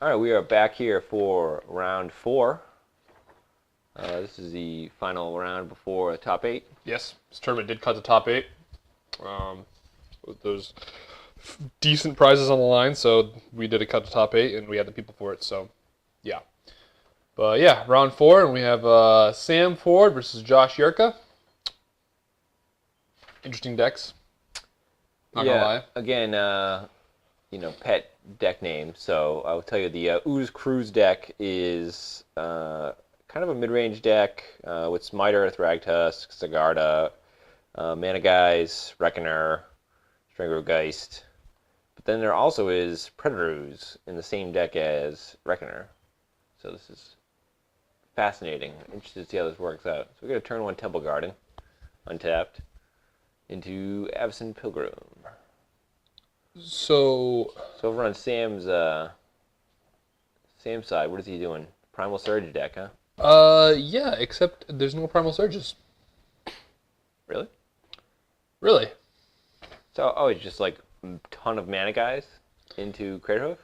All right, we are back here for round 4. This is the final round before the top 8. Yes, this tournament did cut the top 8. Um, there's decent prizes on the line, so we did a cut the top 8, and we had the people for it. So, yeah. But yeah, round 4, and we have Sam Ford versus Josh Yerka. Interesting decks. Not gonna lie. Again, pet deck name. So I will tell you the Ooze Cruise deck is kind of a mid-range deck with Smiter, Thragtusk, Sigarda, Mana Guys, Reckoner, Strangler-Geist. But then there also is Predator Ooze in the same deck as Reckoner. So this is fascinating. Interested to see how this works out. So we're going to turn 1 Temple Garden, untapped, into Avacyn Pilgrim. So over on Sam's side, what is he doing? Primal Surge deck, huh? Yeah, except there's no Primal Surges. Really? Really? So, it's just like a ton of mana guys into Craterhoof?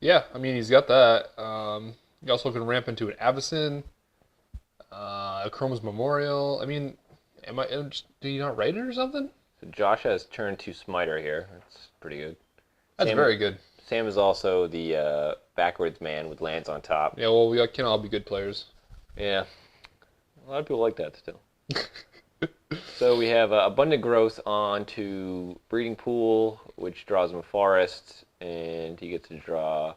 Yeah, I mean, he's got that. You also can ramp into an Avacyn, a Chroma's Memorial. I mean, do you not write it or something? So Josh has turn 2 Smiter here. That's pretty good. That's very good. Sam is also the backwards man with lands on top. Yeah, well, we can all be good players. Yeah. A lot of people like that still. So we have Abundant Growth onto Breeding Pool, which draws him a forest, and he gets to draw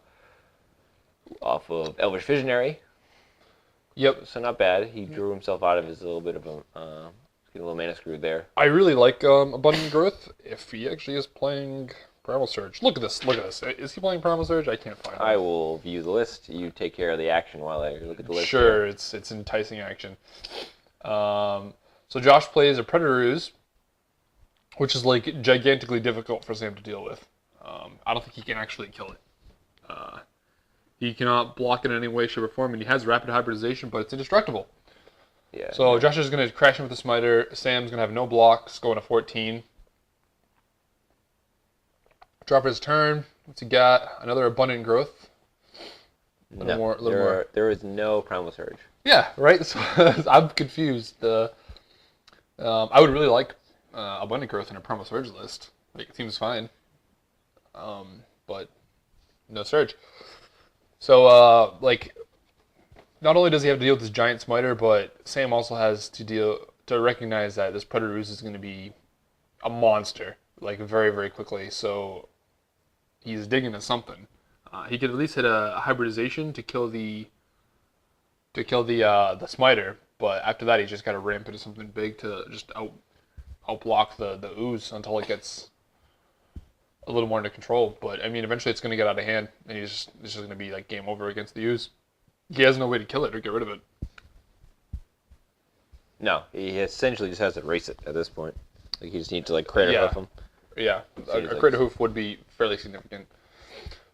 off of Elvish Visionary. Yep. So not bad. He drew himself out of his little bit of a little mana screwed there. I really like Abundant Growth if he actually is playing Primal Surge. Look at this. Is he playing Primal Surge? I can't find it. I will view the list. You take care of the action while I look at the list. Sure, it's enticing action. So Josh plays a Predator Ooze, which is like gigantically difficult for Sam to deal with. I don't think he can actually kill it. He cannot block it in any way, shape, or form, and he has rapid hybridization, but it's indestructible. Yeah. So Josh is going to crash him with the Smiter. Sam's going to have no blocks, going to 14. Drop his turn. What's he got? Another Abundant Growth. There is no Primal Surge. Yeah, right? So I'm confused. I would really like Abundant Growth in a Primal Surge list. Like, it seems fine. But no Surge. So, not only does he have to deal with this giant Smiter, but Sam also has to recognize that this Predator Ooze is going to be a monster, like, very, very quickly. So he's digging at something. He could at least hit a hybridization to kill the Smiter, but after that he's just got to ramp into something big to just outblock the Ooze until it gets a little more under control. But I mean, eventually it's going to get out of hand, and it's just going to be like game over against the Ooze. He has no way to kill it or get rid of it. No, he essentially just has to race it at this point. Like, he just needs to Craterhoof him. Yeah, a Craterhoof would be fairly significant.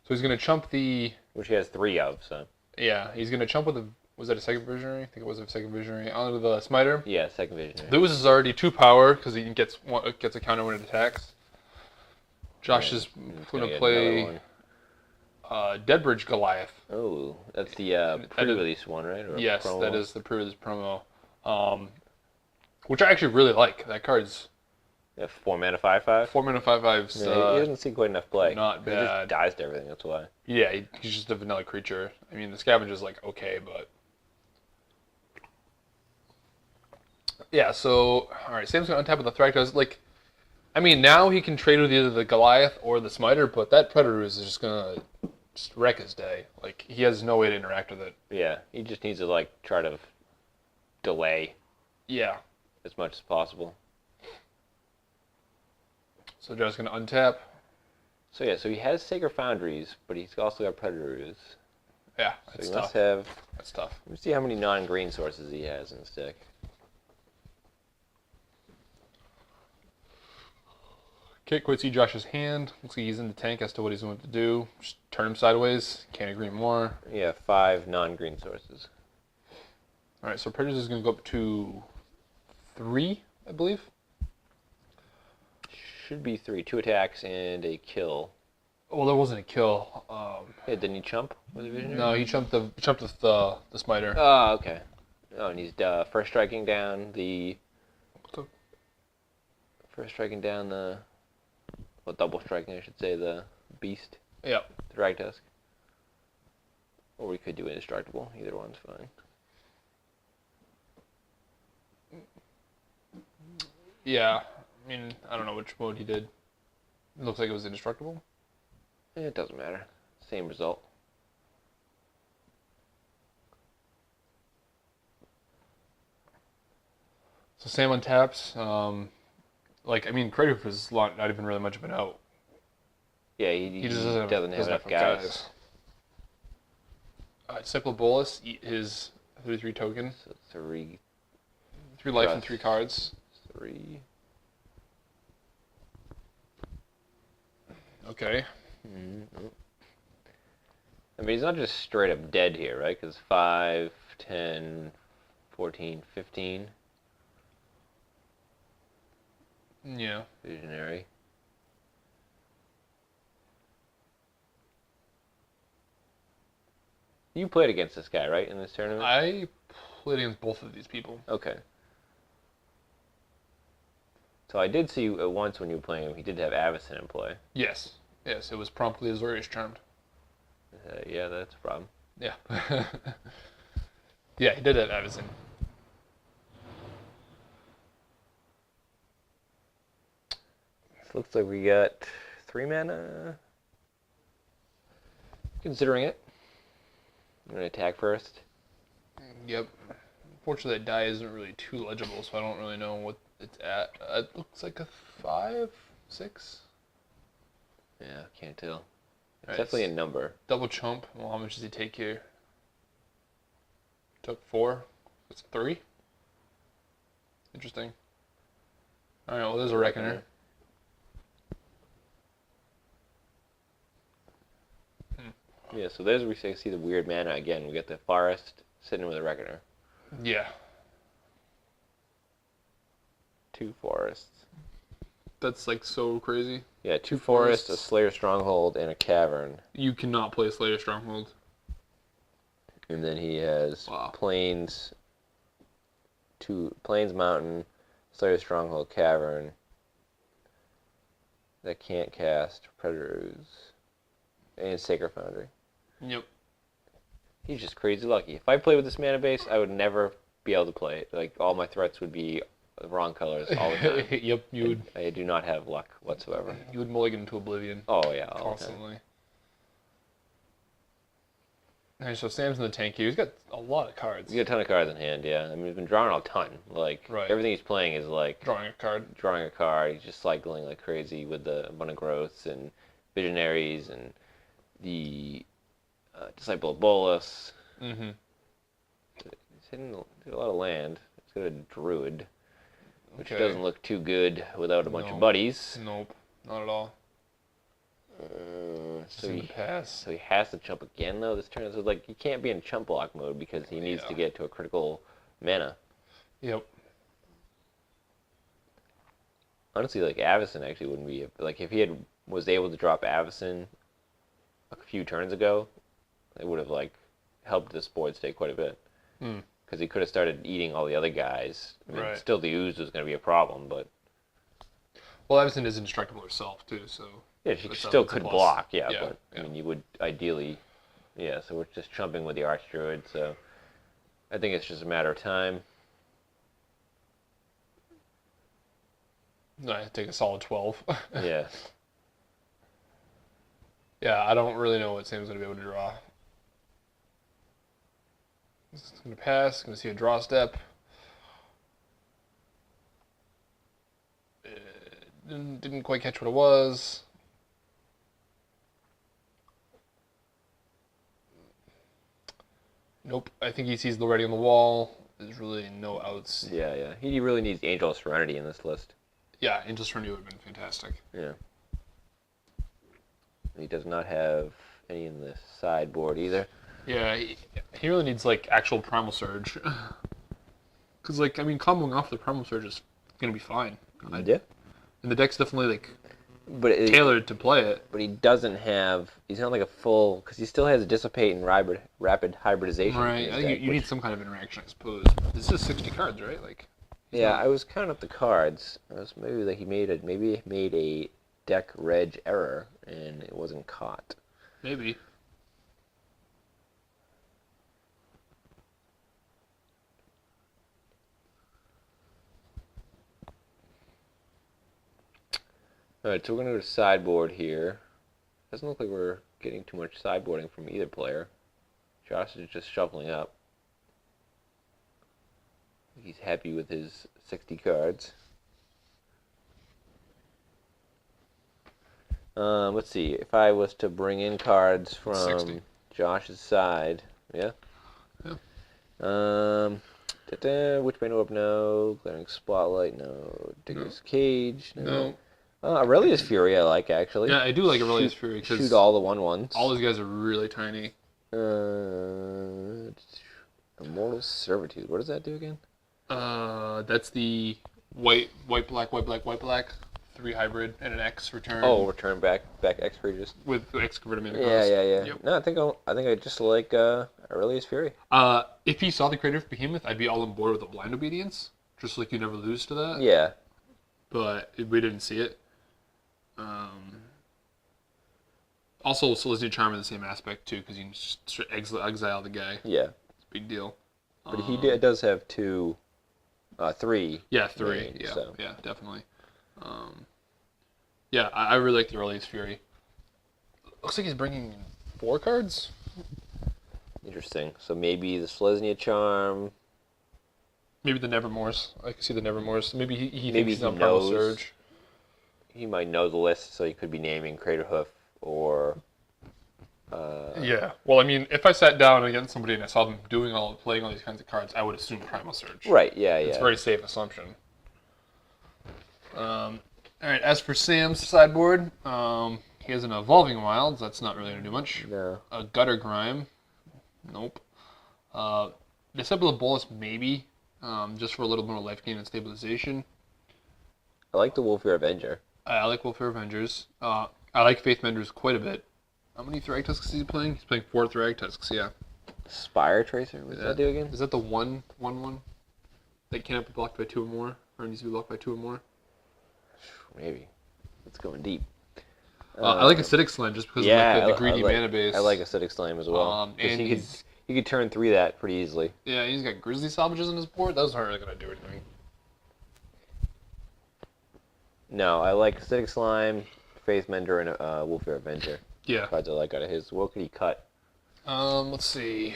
So he's going to chump which he has 3 of. So yeah, he's going to chump with was that a second visionary? I think it was a second visionary onto the Smiter. Yeah, second visionary. The Ooze is already 2 power because he gets a counter when it attacks. Josh is going to play Deadbridge Goliath. Oh, that's the pre-release one, right? Or yes, promo? That is the pre-release promo, which I actually really like. That card's 4 mana, 5/5. 4 mana, 5/5. He doesn't see quite enough play. Not bad. He just dies to everything. That's why. Yeah, he's just a vanilla creature. I mean, the Scavenger's okay, but yeah. So all right, Sam's gonna untap with the Thragtusk. I mean, now he can trade with either the Goliath or the Smiter, but that Predator is just gonna wreck his day. He has no way to interact with it. Yeah, he just needs to try to delay. Yeah. As much as possible. So Joe's gonna untap. So yeah, so he has Sacred Foundries, but he's also got Predator Ooze. Yeah, that's tough. That's tough. Let me see how many non-green sources he has in his deck. Can't quite see Josh's hand. Looks like he's in the tank as to what he's going to do. Just turn him sideways. Can't agree more. Yeah, 5 non-green sources. All right, so Predators is going to go up to 3, I believe. Should be 3. 2 attacks and a kill. Well, there wasn't a kill. Yeah, didn't he chump with a visionary? No, he jumped with the smiter. Oh, okay. Oh, and he's first striking down the well, double striking, I should say, the beast, Yeah. the drag tusk. Or we could do indestructible. Either one's fine. Yeah. I mean, I don't know which mode he did. It looks like it was indestructible. It doesn't matter. Same result. So Sam untaps. I mean, Kratos is not even really much of an out. Yeah, he He just doesn't have enough guys. Disciple Bolus, eat his 3/3 token. So 3 life and 3 cards. 3. Okay. Mm-hmm. I mean, he's not just straight up dead here, right? Because 5, 10, 14, 15. Yeah. Visionary. You played against this guy, right, in this tournament? I played against both of these people. Okay. So I did see once when you were playing him, he did have Avacyn in play. Yes. Yes, it was promptly Azorius Charmed. Yeah, that's a problem. Yeah. Yeah, he did have Avacyn. Looks like we got 3 mana. Considering it. I'm going to attack first. Yep. Unfortunately, that die isn't really too legible, so I don't really know what it's at. It looks like a 5, 6. Yeah, can't tell. It's Right, definitely a number. Double chump. Well, how much does he take here? Took 4. It's 3. Interesting. All right. Well, there's a Reckoner. Yeah, so there's where we see the weird mana again. We got the forest sitting with a Reckoner. Yeah. 2 forests. That's like so crazy. Yeah, 2 forests, a Slayer Stronghold, and a Cavern. You cannot play Slayer Stronghold. And then he has Plains, 2 Plains Mountain, Slayer Stronghold, Cavern. That can't cast Predators. And Sacred Foundry. Yep. He's just crazy lucky. If I played with this mana base, I would never be able to play it. Like, all my threats would be the wrong colors all the time. Yep, you would. I do not have luck whatsoever. You would mulligan into oblivion. Oh, yeah, all constantly. Alright, so Sam's in the tank here. He's got a lot of cards. He's got a ton of cards in hand, yeah. I mean, he's been drawing a ton. Like, everything he's playing is like... Drawing a card. He's just cycling like crazy with the abundant growths and visionaries and the Disciple of Bolus. Mm-hmm. He's hitting a lot of land. He's got a druid, which doesn't look too good without a bunch of buddies. Nope, not at all. So he has to chump again though this turn. So like he can't be in chump block mode because he needs to get to a critical mana. Yep. Honestly, like Avacyn actually wouldn't be like if he was able to drop Avacyn a few turns ago, it would have like helped this board stay quite a bit. Because he could have started eating all the other guys. I mean, still the ooze was going to be a problem, but well, Avacyn is indestructible herself too, so yeah, she still could block. Yeah, but I mean, you would ideally, So we're just chumping with the Archdruid. So I think it's just a matter of time. I take a solid 12. Yeah. Yeah, I don't really know what Sam's going to be able to draw. This is going to pass. Going to see a draw step. Didn't quite catch what it was. Nope. I think he sees the writing on the wall. There's really no outs. Yeah. He really needs the Angel of Serenity in this list. Yeah, Angel of Serenity would have been fantastic. Yeah. He does not have any in the sideboard either. Yeah, he really needs, like, actual Primal Surge. Because, like, I mean, comboing off the Primal Surge is going to be fine. Yeah. And the deck's definitely, like, but tailored to play it. But he doesn't have. He's not like a full because he still has dissipate and rapid hybridization. Right. In I his think deck, you need which- some kind of interaction, I suppose. This is 60 cards, right? Like. Yeah, not- I was counting up the cards. I was maybe like he made a deck reg error and it wasn't caught. Maybe. All right, so we're gonna go to sideboard here. Doesn't look like we're getting too much sideboarding from either player. Josh is just shuffling up. He's happy with his 60 cards. Let's see. If I was to bring in cards from 60. Josh's side, yeah. Yeah. Which Band Up? No. Glaring Spotlight? No. Digger's Cage? No. Aurelius Fury I like, actually. Yeah, I do like Aurelius Fury because Shoot all the 1/1s. all these guys are really tiny. Immortal Servitude. What does that do again? That's the white, black, 3 hybrid and an X return. Oh, return back X creatures. With X converted mana Yeah, cost. yeah, yeah. Yep. No, I think I just like Aurelius Fury. If he saw the Creative Behemoth, I'd be all on board with the Blind Obedience, just like you never lose to that. Yeah. But we didn't see it. Also, Celestia Charm in the same aspect too, because you can just exile the guy. Yeah. It's a big deal. But does have 3. Yeah, 3. range, yeah, so. yeah, definitely. Yeah, I really like the Aurelius Fury. Looks like he's bringing 4 cards. Interesting. So maybe the Selesnya Charm. Maybe the Nevermores. I can see the Nevermores. Maybe he Maybe thinks he's he on Primal knows. Surge. He might know the list, so he could be naming Craterhoof or. Yeah. Well, I mean, if I sat down against somebody and I saw them playing all these kinds of cards, I would assume Primal Surge. Right. Yeah. It's yeah. a very safe assumption. All right. As for Sam's sideboard, he has an Evolving Wilds. That's not really gonna do much. No. A Gutter Grime. Nope. Disciple of Bolus, maybe. Just for a little more life gain and stabilization. I like the Wolfear Avenger. I like Welfare Avengers. I like Faith Menders quite a bit. How many Thragtusks is he playing? He's playing 4 Thragtusks, yeah. Spire Tracer. What does that do again? Is that the one that cannot be blocked by 2 or more? Or needs to be blocked by 2 or more? Maybe. It's going deep. I like Acidic Slime just because of the greedy mana base. I like Acidic Slime as well. And he could turn 3 that pretty easily. Yeah, he's got Grizzly Salvages on his board. Those aren't really going to do anything. No, I like Acidic Slime, Faith Mender, and Wolfear Avenger. Yeah. Cards I like out of his. What could he cut? Let's see.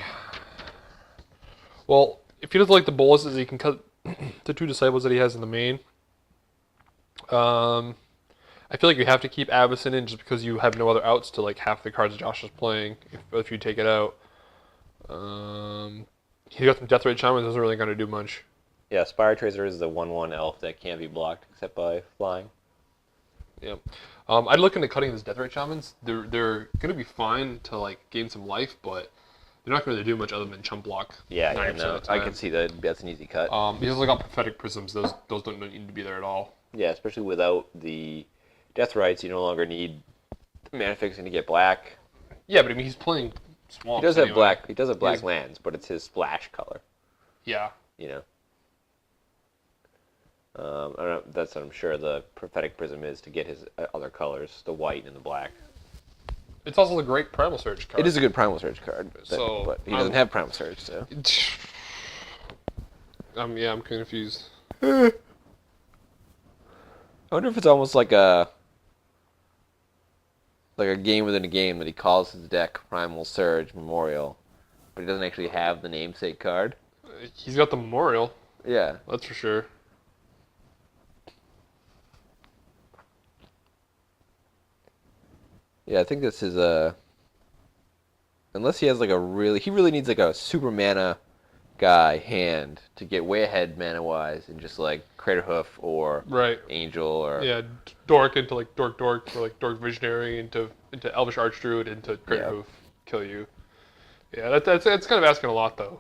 Well, if he doesn't like the boluses, he can cut the 2 Disciples that he has in the main. I feel like you have to keep Avacyn in just because you have no other outs to like half the cards Josh is playing if you take it out. He got some Death Ray Shaman, isn't really going to do much. Yeah, Spire Tracer is the 1/1 elf that can't be blocked except by flying. Yep. I'd look into cutting these Death Ray Shamans. They're going to be fine to like gain some life, but they're not going to do much other than chump block. Yeah, 90% no, of the I time. can see that. That's an easy cut. Because like on Prophetic Prisms, those don't need to be there at all. Yeah, especially without the Death Rights, you no longer need mana fixing to get black. Yeah, but I mean he's playing swamps. He does have anyway. black. He does have black He's- lands, but it's his splash color. Yeah. You know. I don't know. That's what I'm sure the Prophetic Prism is to get his other colors, the white and the black. It's also a great Primal Surge card. It is a good Primal Surge card, So, but he doesn't have Primal Surge, so. I'm confused. I wonder if it's almost like a game within a game that he calls his deck Primal Surge Memorial, but he doesn't actually have the namesake card. He's got the Memorial, Yeah. that's for sure. Yeah, I think this is a... Unless he has like he really needs like a super mana guy hand to get way ahead mana-wise and just like Craterhoof or Right. Angel or... Yeah, Dork into like Dork or like Dork Visionary into Elvish Archdruid into Great Hoof, kill you. Yeah, that's kind of asking a lot though.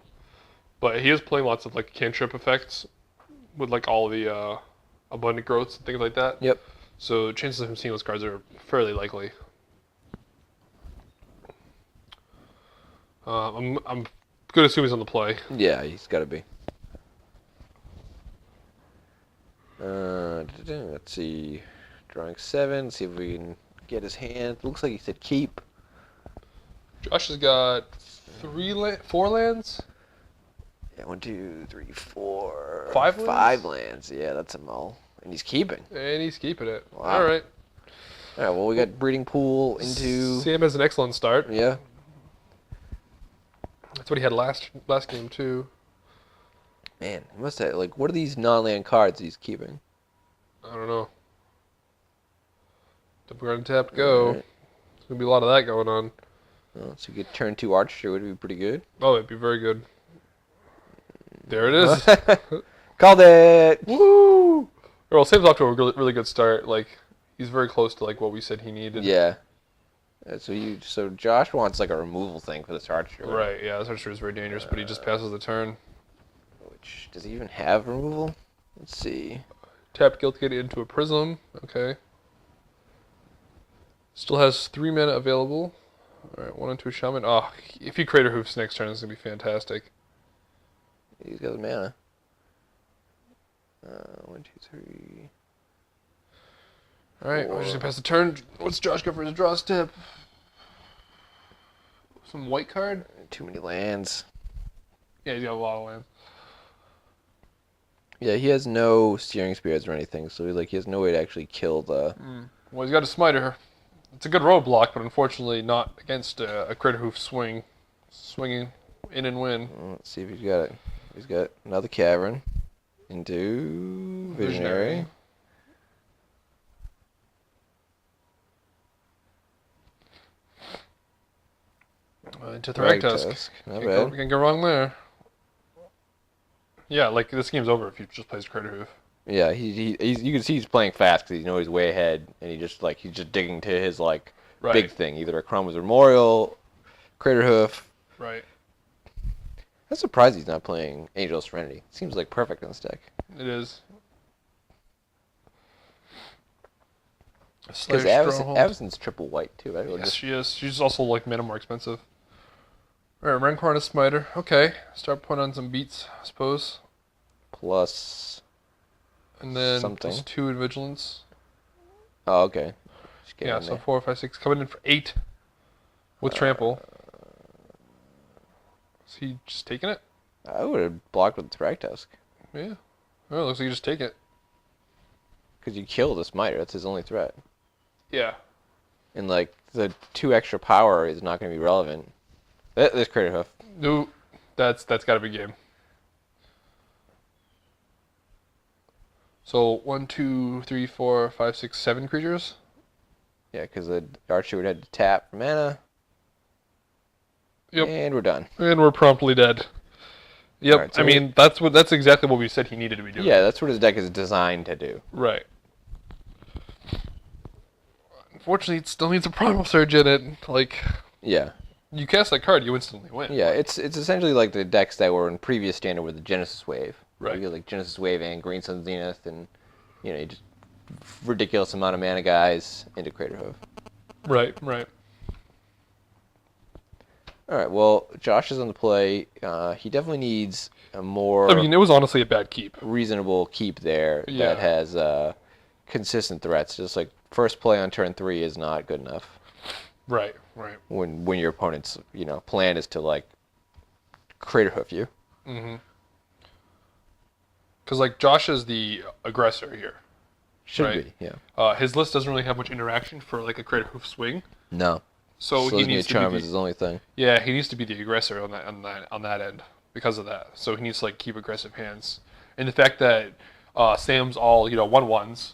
But he is playing lots of like cantrip effects with like all the abundant growths and things like that. Yep. So chances of him seeing those cards are fairly likely. I'm going to assume he's on the play. Yeah, he's got to be. Let's see. Drawing 7. See if we can get his hand. Looks like he said keep. Josh has got 4 lands. Yeah, 1, 2, 3, 4. 5 lands? 5 lands. Yeah, that's a mull. And he's keeping. And he's keeping it. Wow. All right. All right, well, we got breeding pool into... Sam has an excellent start. Yeah. That's what he had last game, too. Man, he must have... Like, what are these non-land cards he's keeping? I don't know. Double guard and tap, go. Right. There's going to be a lot of that going on. Well, so you get turn 2 archer would be pretty good. Oh, it'd be very good. There it is. Called it! Woo! Well, Sam's off to a really, really good start. Like, he's very close to like what we said he needed. Yeah. So Josh wants like a removal thing for this archer. Right, yeah, this archer is very dangerous, but he just passes the turn. Which, does he even have removal? Let's see. Tap Guiltgate into a prism. Okay. Still has 3 mana available. Alright, 1 into a shaman. Oh, if he Crater Hoofs next turn, it's going to be fantastic. He's got the mana. 1, 2, 3. Alright, we're just going to pass the turn. What's Josh go for his draw step? Some white card? Too many lands. Yeah, he's got a lot of land. Yeah, he has no steering spirits or anything, so he has no way to actually kill the... Well, he's got a smiter. It's a good roadblock, but unfortunately not against a Crater Hoof swing. Swinging in and win. Well, let's see if he's got it. He's got another cavern into Visionary. Into Thragtusk. Not bad. We can go wrong there. Yeah, like this game's over if he just plays Crater Hoof. Yeah, you can see he's playing fast because he's way ahead, and he's just digging to his big thing, either a Chroma's Memorial, Crater Hoof. Right. I'm surprised he's not playing Angel's Serenity. Seems like perfect in this deck. It is. Because Avacyn's triple white too, right? Yes, she is. She's also like mana more expensive. Alright, Rancor and a Smiter. Okay. Start putting on some beats, I suppose. Plus and then something. plus 2 in Vigilance. Oh, okay. Yeah, so 4, 5, 6. Coming in for 8 with Trample. Is he just taking it? I would have blocked with Thragtusk. Yeah. Oh, it looks like you just take it. Because you kill the Smiter. That's his only threat. Yeah. And the 2 extra power is not going to be relevant. There's Crater Hoof. No, that's got to be game. So 1, 2, 3, 4, 5, 6, 7 creatures. Yeah, because the archer would have to tap for mana. Yep. And we're done. And we're promptly dead. Yep. Right, so I mean, that's exactly what we said he needed to be doing. Yeah, that's what his deck is designed to do. Right. Unfortunately, it still needs a Primal Surge in it. Yeah. You cast that card, you instantly win. Yeah, it's essentially like the decks that were in previous standard with the Genesis Wave. Right. You get Genesis Wave and Green Sun Zenith, and you just ridiculous amount of mana guys into Crater Hoof. Right. All right. Well, Josh is on the play. He definitely needs a more. I mean, it was honestly a bad keep. Reasonable keep there Yeah. that has consistent threats. Just like first play on turn 3 is not good enough. Right. When your opponent's plan is to Crater Hoof you. Mm-hmm. Because Josh is the aggressor here. Should be, yeah. His list doesn't really have much interaction for a Crater Hoof swing. No. So he needs to charm be is his only thing. Yeah, he needs to be the aggressor on that end because of that. So he needs to keep aggressive hands. And the fact that Sam's all 1/1s.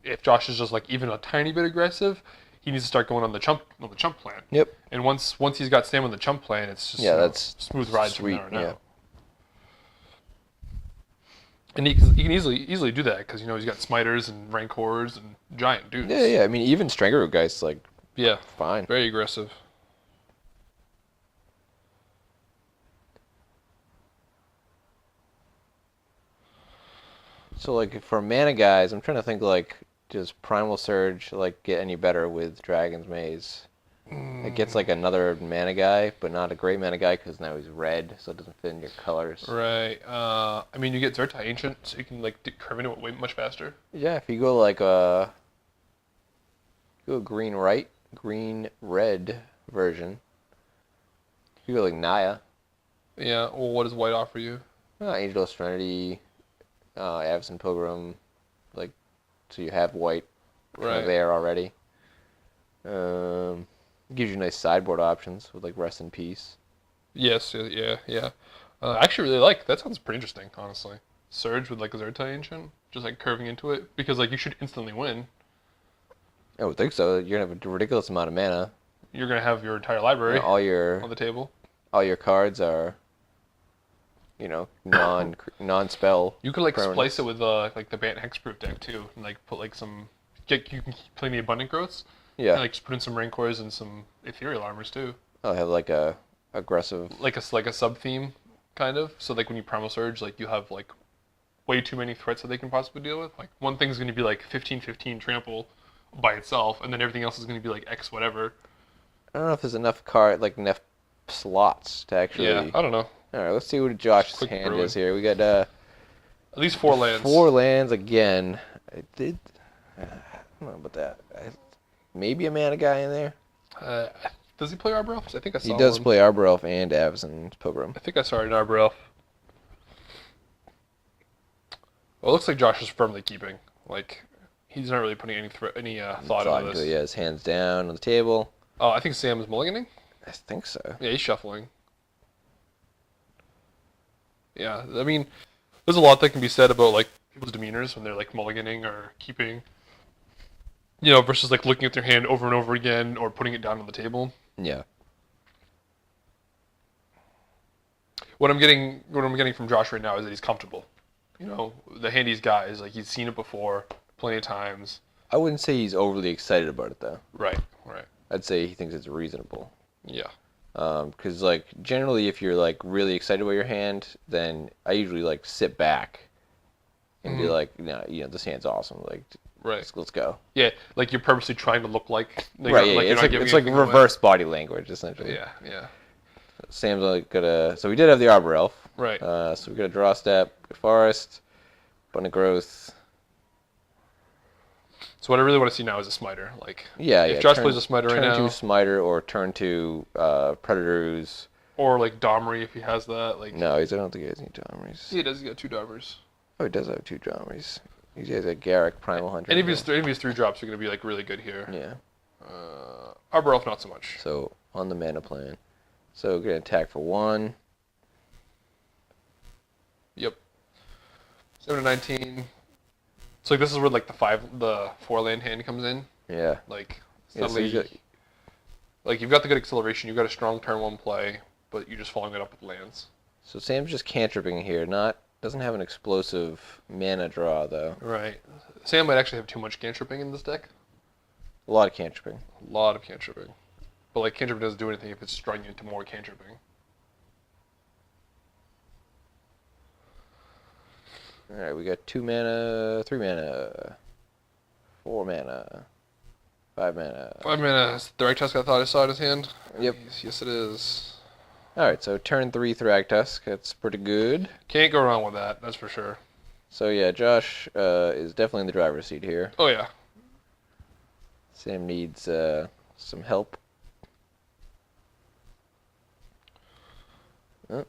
If Josh is just even a tiny bit aggressive, he needs to start going on the chump plan. Yep. And once he's got Sam on the chump plan, it's just that's smooth ride sweet, from there on yeah. out. And he can easily do that because he's got Smiters and Rancors and giant dudes. Yeah. I mean, even Strangler guys Yeah, fine. very aggressive. So like for mana guys, I'm trying to think like does Primal Surge like get any better with Dragon's Maze? It gets like another mana guy, but not a great mana guy because now he's red, so it doesn't fit in your colors. Right. I mean, you get Zertai Ancient, so you can like curve into it way much faster. Yeah, if you go like go green red version. If you go like Naya, Yeah. Well, what does white offer you? Angel of Serenity, Avacyn Pilgrim, like so you have white kind Right. of there already. Gives you nice sideboard options with like Rest in Peace. Yes. Yeah. I actually really like that. Sounds pretty interesting, honestly. Surge with like a Zertai Ancient, just like curving into it because like you should instantly win. I would think so. You're gonna have a ridiculous amount of mana. You're gonna have your entire You know, library all on the table. your cards are, non spell. You could like permanents. splice it with like the Bant Hexproof deck too, and like put like some. You can play the Abundant Growths. Yeah, And, like just put in some Rancors and some Ethereal Armors too. I'll have like a aggressive. Like a sub theme, kind of. So like when you Primal Surge, like you have like way too many threats that they can possibly deal with. Like one thing's going to be like 15/15 trample by itself, and then everything else is going to be like X whatever. I don't know if there's enough enough slots to actually. Yeah, I don't know. All right, let's see what Josh's Quick hand brewing. is here. We got At least 4 lands. 4 lands again. I did. I don't know about that. Maybe a mana guy in there. Does he play Arbor Elves? I think I saw He does one. play Arbor Elf and Avacyn Pilgrim. I think I saw an Arbor Elf. Well, it looks like Josh is firmly keeping. Like he's not really putting any thought into this. Yeah, his hands down on the table. Oh, I think Sam is mulliganing. I think so. Yeah, he's shuffling. Yeah, I mean, there's a lot that can be said about like people's demeanors when they're like mulliganing or keeping. Versus like looking at their hand over and over again or putting it down on the table. Yeah. What I'm getting from Josh right now is that he's comfortable. The hand he's got is like he's seen it before plenty of times. I wouldn't say he's overly excited about it though. Right. I'd say he thinks it's reasonable. Yeah. Because like generally, if you're like really excited about your hand, then I usually like sit back and be like, this hand's awesome. Like, Right. let's go. Yeah, like you're purposely trying to look like Right. Yeah. like you're It's not like giving it's like anything away. reverse body language essentially. Yeah. Sam's like gonna. So we did have the Arbor Elf. Right. So we got a draw step, forest, abundant growth. So what I really want to see now is a smiter. Like, Yeah. if Josh plays a smiter right turn now, two smiter or turn two predators. or like Domri if he has that. Like, No, I don't think he has any Domries. he does. He got 2 Domers. Oh, he does have 2 Domries. He has a Garrick Primal Hunter. Any of his 3 drops are going to be like really good here. Yeah. Arbor Elf not so much. So on the mana plan. So we're gonna attack for 1. Yep. 7 to 19. So like this is where like the 4 land hand comes in. Yeah. Like Yeah, so suddenly, you got, like you've got the good acceleration, you've got a strong turn 1 play, but you're just following it up with lands. so Sam's just cantripping here. Doesn't have an explosive mana draw though. Right. Sam might actually have too much cantripping in this deck. A lot of cantripping. A lot of cantripping. But like cantripping doesn't do anything if it's just drawing you into more cantripping. All right, we got 2 mana, 3 mana, 4 mana, 5 mana. 5 mana. Is the right tusk I thought I saw in his hand? Yep. Yes, it is. All right, so turn 3 Thragtusk. That's pretty good. Can't go wrong with that. That's for sure. So yeah, Josh is definitely in the driver's seat here. Oh yeah. Sam needs some help. Oh,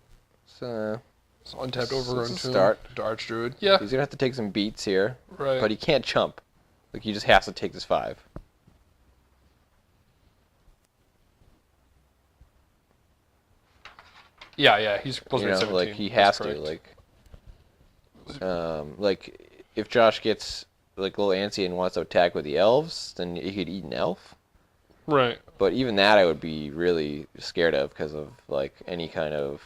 so So untapped So Overgrown it's a Tomb. start. to Archdruid. Yeah. he's gonna have to take some beats here, Right. but he can't chump. Like he just has to take this 5. Yeah. He's supposed to be at 17. like he That's has to. correct. Like if Josh gets like a little antsy and wants to attack with the elves, then he could eat an elf. Right. But even that I would be really scared of because of like any kind of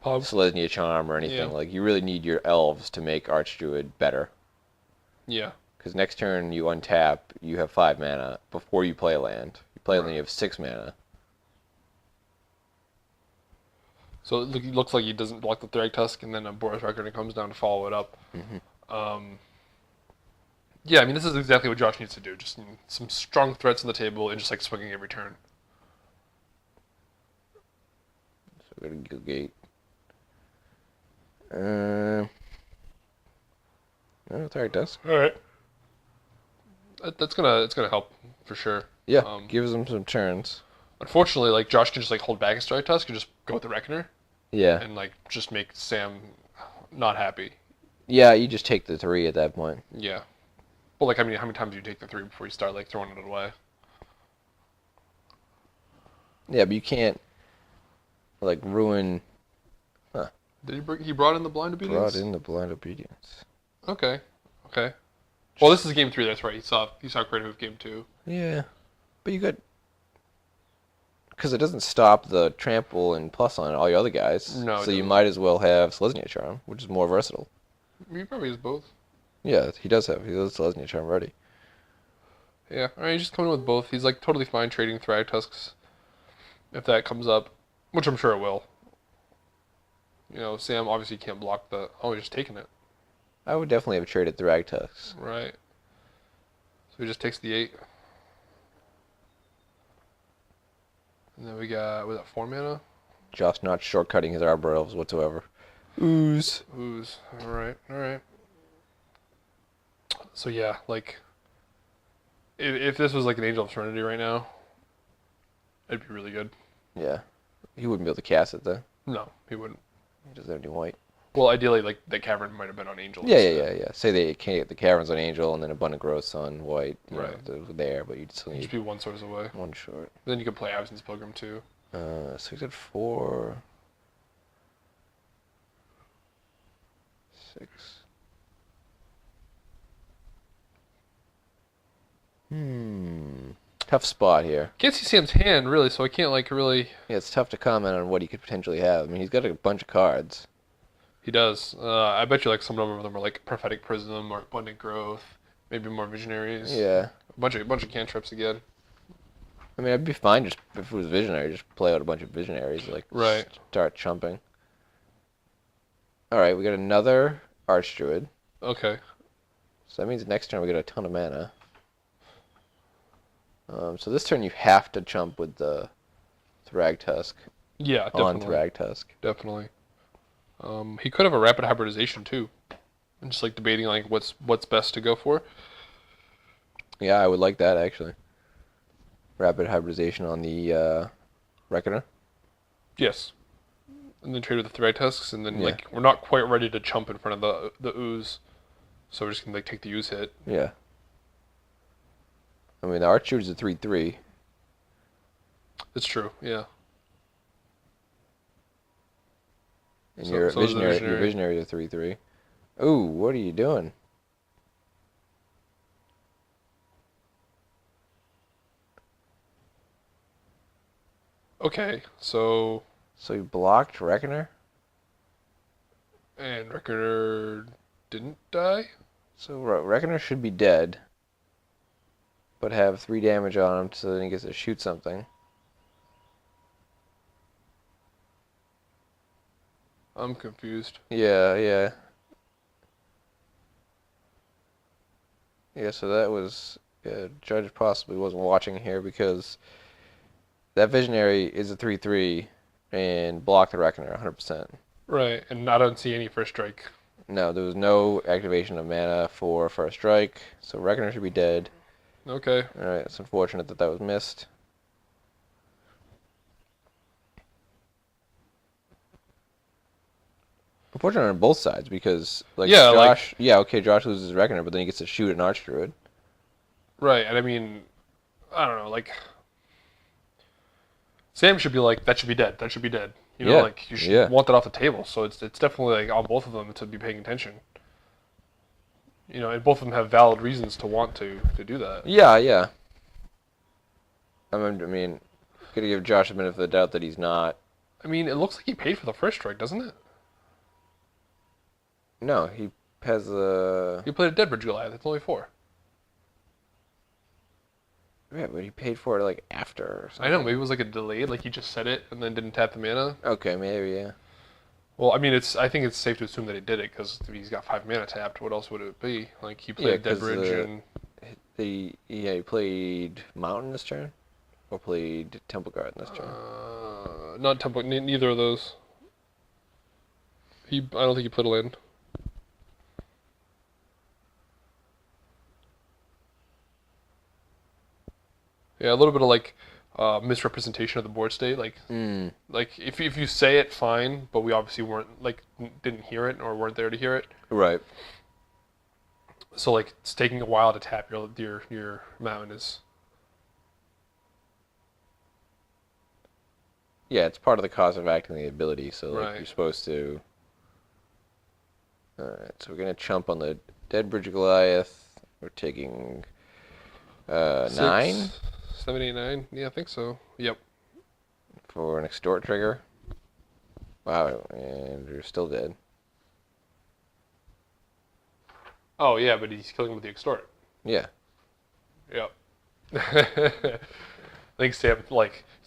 Pub. Selesnya charm or anything. Yeah. Like you really need your elves to make Archdruid better. Yeah. Because next turn you untap, you have 5 mana before you play a land. You play a land, you have 6 mana. So it looks like he doesn't block the Thrag Tusk, and then a Boros Reckoner comes down to follow it up. Um, yeah, I mean, this is exactly what Josh needs to do. Just some strong threats on the table and just like swinging every turn. So we're gonna go gate. No, Thrag Tusk. All right. It's gonna help for sure. Yeah, Um, gives him some turns. Unfortunately, like Josh can just like hold back his Thrag Tusk and just go with the Reckoner Yeah. and like just make Sam not happy. Yeah, you just take the 3 at that point. Yeah. But like, I mean, how many times do you take the 3 before you start like throwing it away? Yeah, but you can't like ruin. He brought in the Blind Obedience? Brought in the Blind Obedience. Okay. Okay. Well, this is game 3. That's right. He saw Creative Move game 2. Yeah, but you got because it doesn't stop the trample and plus on all your other guys. No, it so you doesn't. might as well have Selesnya Charm, which is more versatile. He probably has both. Yeah, he does have. He has Selesnya Charm ready. Yeah. All right. He's just coming with both. He's like totally fine trading Thrag Tusks if that comes up, which I'm sure it will. You know, Sam obviously can't block the. Oh, he's just taking it. I would definitely have traded Thrag Tusks. Right. So he just takes the 8. And then we got, was that 4 mana? Josh not shortcutting his Arbor Elves whatsoever. Ooze. Ooze. Alright, alright. So yeah, like, if this was like an Angel of Serenity right now, it'd be really good. Yeah. He wouldn't be able to cast it though. No, he wouldn't. He doesn't have any white. Well, ideally, like, the Cavern might have been on Angel. Yeah. Say they can't get the Caverns on Angel and then Abundant Growths on white. Right. There, but you'd still Just need be one source away. one short. Then you could play Absence Pilgrim too. So he's at 4, 6. Tough spot here. Can't see Sam's hand really, so I can't like really. Yeah, it's tough to comment on what he could potentially have. I mean, he's got a bunch of cards. He does. I bet you like some of them are like Prophetic Prism or Abundant Growth, maybe more Visionaries. Yeah. A bunch of cantrips again. I mean, I'd be fine just if it was Visionary, just play out a bunch of Visionaries, like Right. start chumping. All right, we got another Archdruid. Okay. So that means next turn we get a ton of mana. So this turn you have to chump with the Thrag Tusk Yeah, on definitely. Thrag Tusk. Definitely. He could have a rapid hybridization too, and just like debating like what's best to go for. Yeah, I would like that actually. Rapid hybridization on the Reckoner. Yes. And then trade with the Thrag Tusks, and then Yeah. like we're not quite ready to chump in front of the ooze, so we're just gonna like take the ooze hit. Yeah. I mean, the Archdruid's a 3/3. It's true. Yeah. And So- your so is the Visionary, Visionary. your Visionary's a 3/3. Ooh, what are you doing? Okay. So So you blocked Reckoner? and Reckoner didn't die. So Reckoner should be dead, but have 3 damage on him, so then he gets to shoot something. I'm confused. Yeah. Yeah, so that was... Yeah, Judge possibly wasn't watching here because that Visionary is a 3/3 and blocked the Reckoner 100%. Right, and I don't see any first strike. No, there was no activation of mana for First Strike, so Reckoner should be dead. Okay. Alright, it's unfortunate that that was missed. Unfortunate on both sides because, like, Yeah, Josh... Yeah, okay, Josh loses Reckoner, but then he gets to shoot an Archdruid. Right, and I mean, I don't know, like Sam should be like, that should be dead. That should be dead. You know, Yeah, like you should yeah. want that off the table. So it's definitely like on both of them to be paying attention. You know, and both of them have valid reasons to want to do that. Yeah. I mean, gotta give Josh a benefit of the doubt that he's not... I mean, it looks like he paid for the first strike, doesn't it? No, he has a... He played a Deadbridge Goliath. It's only 4. Yeah, but he paid for it like after or I know, something. maybe it was like a delayed, like he just said it and then didn't tap the mana. Okay, maybe, yeah. Well, I mean, I think it's safe to assume that he did it because he's got 5 mana tapped. What else would it be? Like he Yeah, played Dead because Bridge and he played Mountain this turn, or played Temple Guard this turn. not Temple. Neither of those. I don't think he put a land. Yeah, a little bit of like misrepresentation of the board state. Like if you say it, fine, but we obviously didn't hear it or weren't there to hear it. Right. So like it's taking a while to tap your mountain is. Yeah, it's part of the cost of acting the ability, so like Right. you're supposed to. Alright, so we're gonna chump on the Dead Bridge Goliath. We're taking 9 6, 7, 8, 9. Yeah, I think so. Yep. for an extort trigger. Wow, and you're still dead. Oh yeah, but he's killing with the extort. Yeah. Yep. I think Sam it's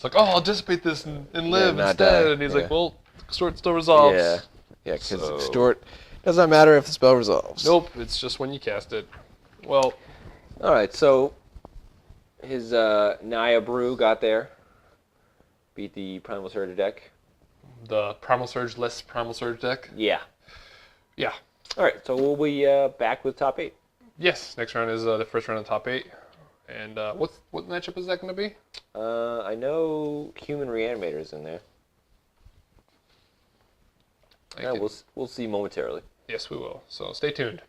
like, oh, I'll dissipate this and live not instead, die. and he's Yeah. like, well, extort still resolves. Yeah. Yeah, because So- extort does not matter if the spell resolves. Nope, it's just when you cast it. Well, Alright, so his Naya Brew got there. Beat the Primal Surge deck. the Primal Surge less Primal Surge deck. Yeah. Yeah. Alright, so we'll be back with top 8. Yes. Next round is the first round of top 8. And what matchup is that going to be? I know Human Reanimator's in there. Yeah, we'll see momentarily. Yes, we will. So stay tuned.